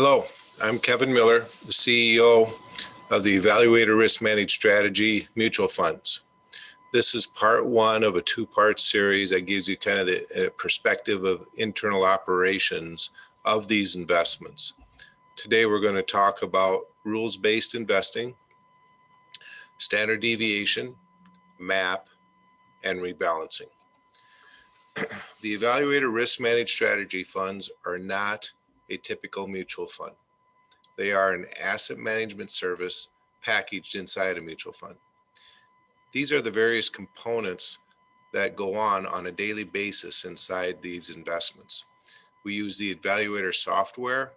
Hello, I'm Kevin Miller, the CEO of the E-Valuator Risk Managed Strategy Mutual Funds. This is part one of a two-part series that gives you kind of the perspective of internal operations of these investments. Today we're going to talk about rules-based investing, standard deviation, MAP, and rebalancing. The E-Valuator Risk Managed Strategy funds are not a typical mutual fund. They are an asset management service packaged inside a mutual fund. These are the various components that go on a daily basis inside these investments. We use the E-Valuator software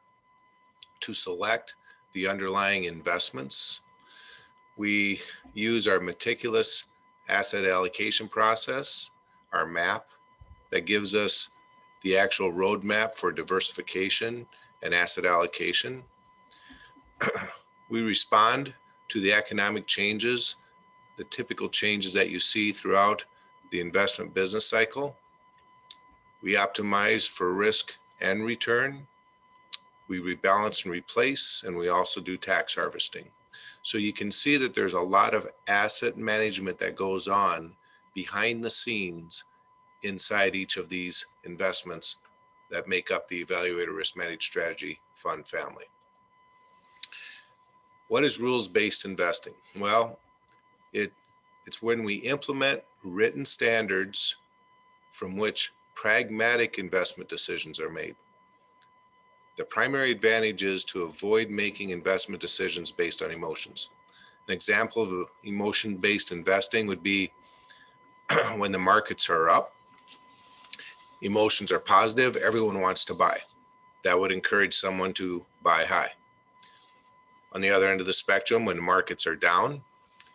to select the underlying investments. We use our meticulous asset allocation process, our MAP, that gives us the actual roadmap for diversification and asset allocation. We respond to the economic changes, the typical changes that you see throughout the investment business cycle. We optimize for risk and return. We rebalance and replace, and we also do tax harvesting. So you can see that there's a lot of asset management that goes on behind the scenes inside each of these investments that make up the E-Valuator Risk Managed Strategy fund family. What is rules-based investing? Well, it's when we implement written standards from which pragmatic investment decisions are made. The primary advantage is to avoid making investment decisions based on emotions. An example of emotion-based investing would be when the markets are up, emotions are positive, everyone wants to buy. That would encourage someone to buy high. On the other end of the spectrum, when the markets are down,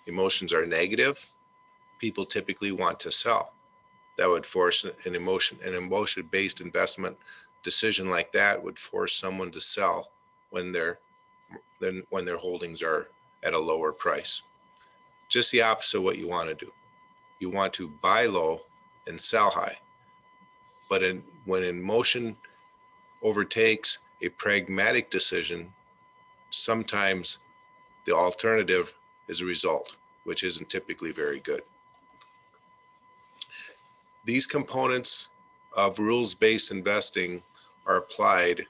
emotions are negative, people typically want to sell. That would force an emotion-based investment decision like that would force someone to sell when their holdings are at a lower price. Just the opposite of what you want to do. You want to buy low and sell high. But when emotion overtakes a pragmatic decision, sometimes the alternative is a result, which isn't typically very good. These components of rules-based investing are applied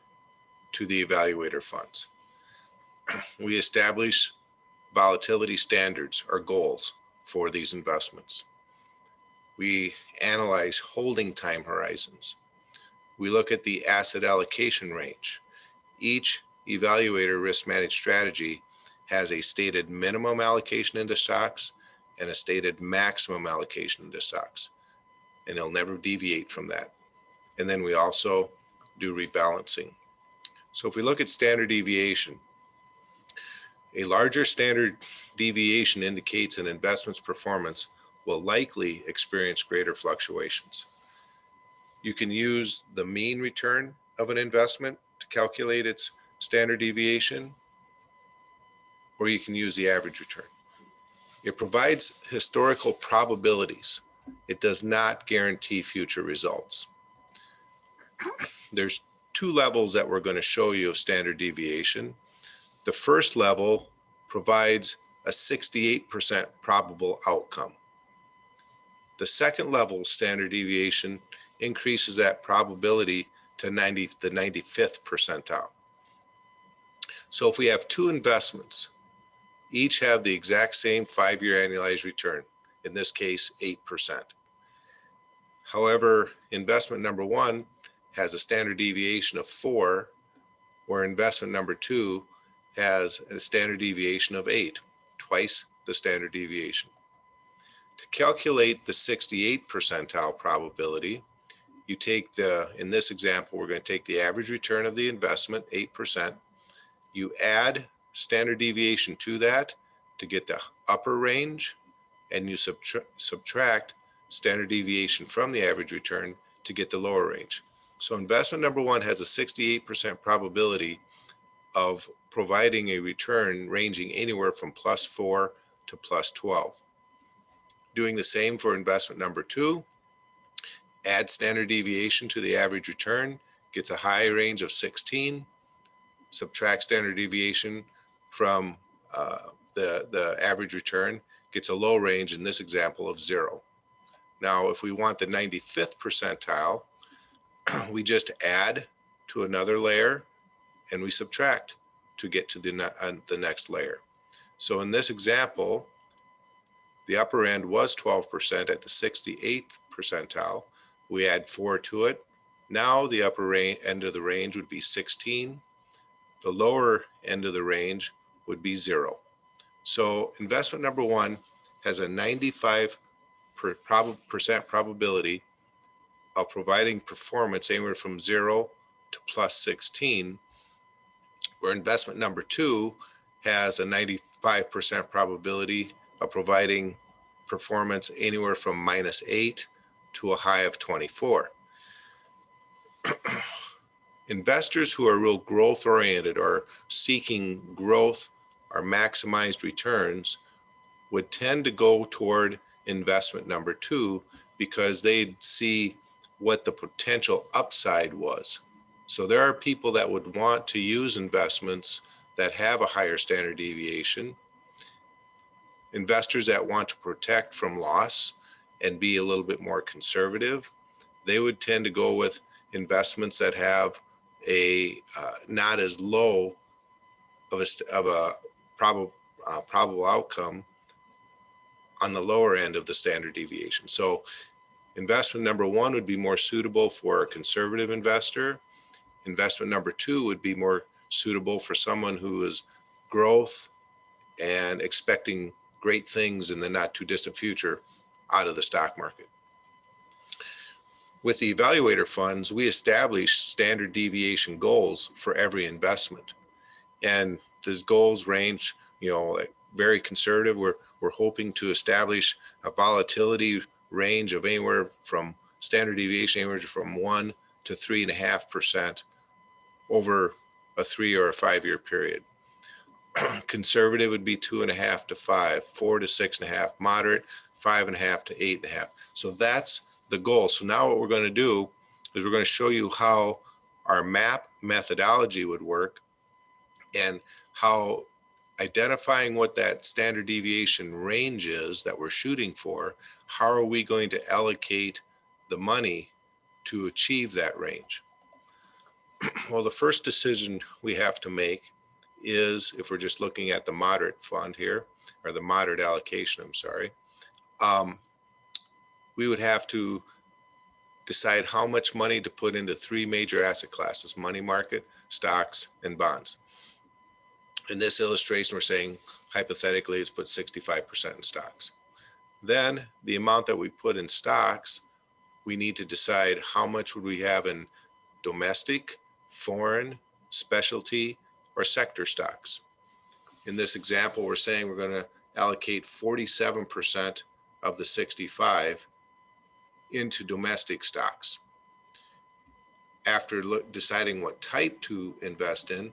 to the E-Valuator funds. We establish volatility standards or goals for these investments. We analyze holding time horizons. We look at the asset allocation range. Each E-Valuator risk managed strategy has a stated minimum allocation into stocks and a stated maximum allocation into stocks, and they'll never deviate from that. And then we also do rebalancing. So if we look at standard deviation, a larger standard deviation indicates an investment's performance will likely experience greater fluctuations. You can use the mean return of an investment to calculate its standard deviation, or you can use the average return. It provides historical probabilities. It does not guarantee future results. There's two levels that we're going to show you of standard deviation. The first level provides a 68% probable outcome. The second level standard deviation increases that probability to the 95th percentile. So if we have two investments, each have the exact same 5-year annualized return, in this case 8%. However, investment number one has a standard deviation of 4, where investment number 2 has a standard deviation of 8, twice the standard deviation. To calculate the 68th percentile probability, you take in this example, we're going to take the average return of the investment, 8%. You add standard deviation to that to get the upper range, and you subtract standard deviation from the average return to get the lower range. So investment number one has a 68% probability of providing a return ranging anywhere from +4 to +12. Doing the same for investment number 2, add standard deviation to the average return, gets a high range of 16. subtract standard deviation from the average return, gets a low range in this example of 0. Now, if we want the 95th percentile, we just add to another layer and we subtract to get to the next layer. So in this example, the upper end was 12% at the 68th percentile. We add 4 to it. Now the upper end of the range would be 16. The lower end of the range would be 0. So investment number 1 has a 95% probability of providing performance anywhere from 0 to plus 16, where investment number 2 has a 95% probability of providing performance anywhere from -8 to a high of 24. Investors who are real growth oriented or seeking growth or maximized returns would tend to go toward investment number 2 because they'd see what the potential upside was. So there are people that would want to use investments that have a higher standard deviation, investors that want to protect from loss and be a little bit more conservative. They would tend to go with investments that have a not as low of a probable outcome on the lower end of the standard deviation. So investment number 1 would be more suitable for a conservative investor. Investment number 2 would be more suitable for someone who is growth and expecting great things in the not too distant future out of the stock market. With the evaluator funds, we establish standard deviation goals for every investment. And these goals range, like very conservative. We're hoping to establish a volatility range of anywhere from standard deviation anywhere from 1 to 3.5% over a 3 or a 5 year period. Conservative would be 2.5 to 5, 4 to 6.5, moderate 5.5 to 8.5. So that's the goal. So now what we're going to do is we're going to show you how our MAP methodology would work and how identifying what that standard deviation range is that we're shooting for, how are we going to allocate the money to achieve that range? Well, the first decision we have to make is, if we're just looking at the moderate fund here, or the moderate allocation, I'm sorry, we would have to decide how much money to put into 3 major asset classes: money market, stocks, and bonds. In this illustration, we're saying hypothetically it's put 65% in stocks. Then the amount that we put in stocks, we need to decide how much would we have in domestic, foreign, specialty, or sector stocks. In this example, we're saying we're going to allocate 47% of the 65 into domestic stocks. After deciding what type to invest in,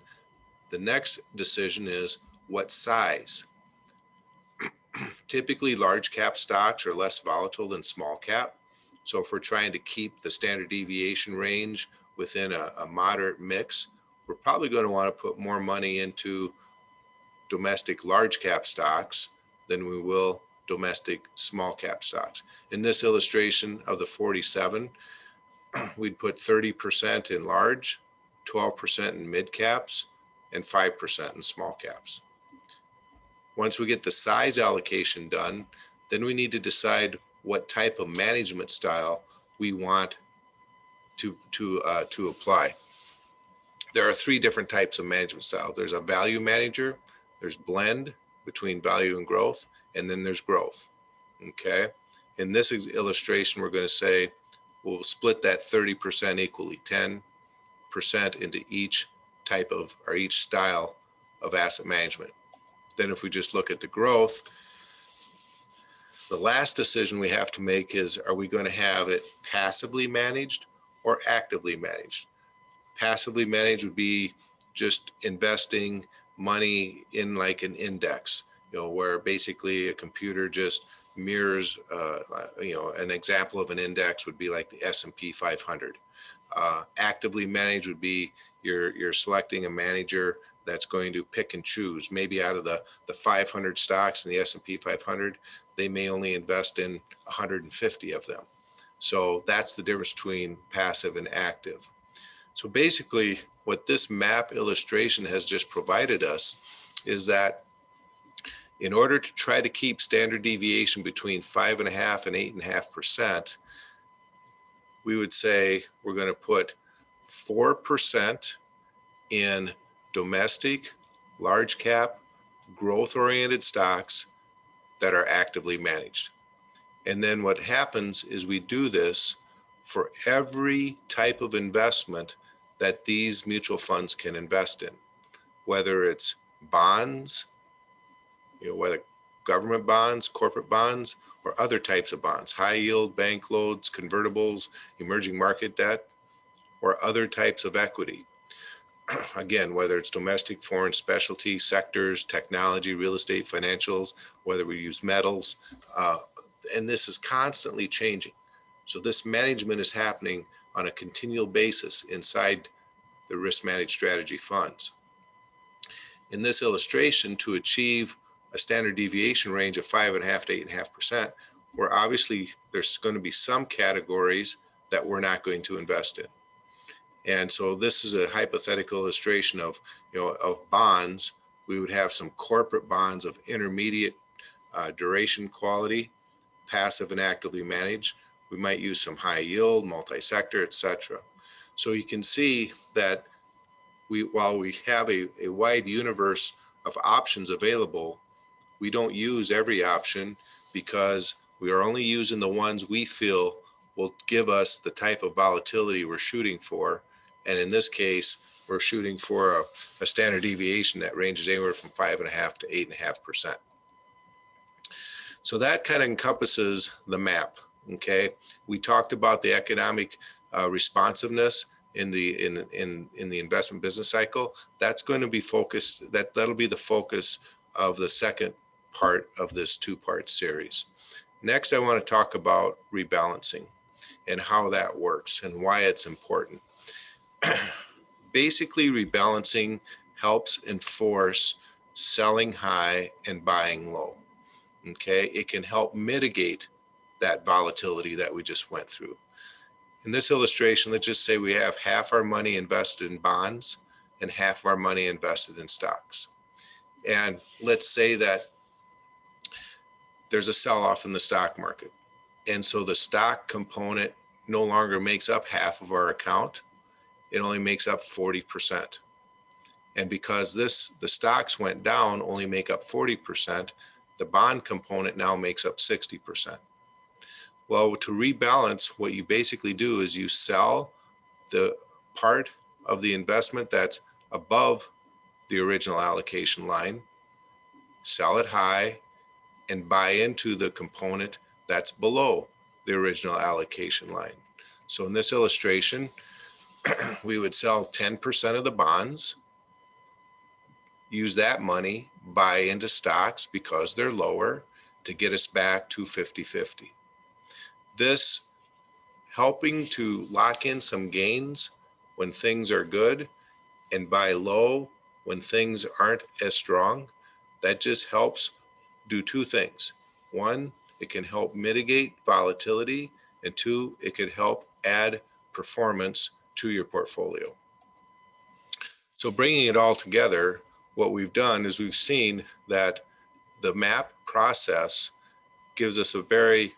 the next decision is what size. Typically, large cap stocks are less volatile than small cap. So if we're trying to keep the standard deviation range within a moderate mix, we're probably going to want to put more money into domestic large cap stocks than we will domestic small cap stocks. In this illustration of the 47, we'd put 30% in large, 12% in mid caps, and 5% in small caps. Once we get the size allocation done, then we need to decide what type of management style we want to apply. There are 3 different types of management styles. There's a value manager, there's blend between value and growth, and then there's growth. Okay. In this illustration, we're going to say we'll split that 30% equally, 10% into each type of, or each style of asset management. Then if we just look at the growth, the last decision we have to make is, are we going to have it passively managed or actively managed? Passively managed would be just investing money in like an index, where basically a computer just mirrors, an example of an index would be like the S&P 500. Actively managed would be you're selecting a manager that's going to pick and choose. Maybe out of the 500 stocks in the S&P 500, they may only invest in 150 of them. So that's the difference between passive and active. So basically, what this map illustration has just provided us is that in order to try to keep standard deviation between 5.5% and 8.5%, we would say we're going to put 4% in domestic, large cap, growth-oriented stocks that are actively managed. And then what happens is we do this for every type of investment that these mutual funds can invest in, whether it's bonds, whether government bonds, corporate bonds, or other types of bonds, high yield, bank loans, convertibles, emerging market debt, or other types of equity. Again, whether it's domestic, foreign, specialty sectors, technology, real estate, financials, whether we use metals, and this is constantly changing. So this management is happening on a continual basis inside the risk managed strategy funds. In this illustration, to achieve a standard deviation range of 5.5% to 8.5%, where obviously there's going to be some categories that we're not going to invest in. And so this is a hypothetical illustration of, of bonds. We would have some corporate bonds of intermediate duration quality, passive and actively managed. We might use some high yield, multi-sector, etc. So you can see that while we have a wide universe of options available, we don't use every option because we are only using the ones we feel will give us the type of volatility we're shooting for. And in this case, we're shooting for a standard deviation that ranges anywhere from 5.5% to 8.5%. So that kind of encompasses the map. Okay, we talked about the economic responsiveness in the investment business cycle. That's going to be focused. That'll be the focus of the second part of this two-part series. Next, I want to talk about rebalancing and how that works and why it's important. Basically, rebalancing helps enforce selling high and buying low. Okay, it can help mitigate that volatility that we just went through. In this illustration, let's just say we have half our money invested in bonds and half our money invested in stocks. And let's say that there's a sell-off in the stock market. And so the stock component no longer makes up half of our account. It only makes up 40%. And because the stocks went down, only make up 40%, the bond component now makes up 60%. Well, to rebalance, what you basically do is you sell the part of the investment that's above the original allocation line, sell it high, and buy into the component that's below the original allocation line. So in this illustration, we would sell 10% of the bonds, use that money, buy into stocks because they're lower to get us back to 50-50. This helping to lock in some gains when things are good and buy low when things aren't as strong, that just helps do two things. One, it can help mitigate volatility, and two, it could help add performance to your portfolio. So bringing it all together, what we've done is we've seen that the MAP process gives us a very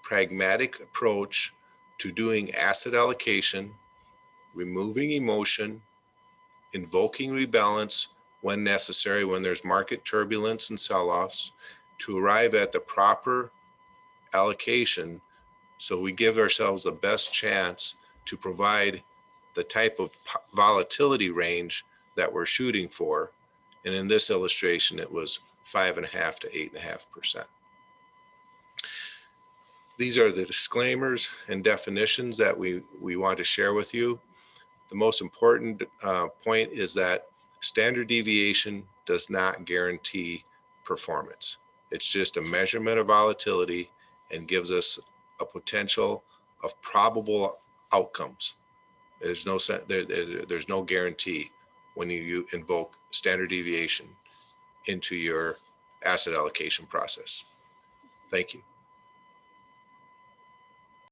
pragmatic approach to doing asset allocation, removing emotion, invoking rebalance when necessary, when there's market turbulence and sell-offs, to arrive at the proper allocation so we give ourselves the best chance to provide the type of volatility range that we're shooting for. And in this illustration, it was 5.5% to 8.5%. These are the disclaimers and definitions that we want to share with you. The most important point is that standard deviation does not guarantee performance. It's just a measurement of volatility and gives us a potential of probable outcomes. There's no guarantee when you invoke standard deviation into your asset allocation process. Thank you.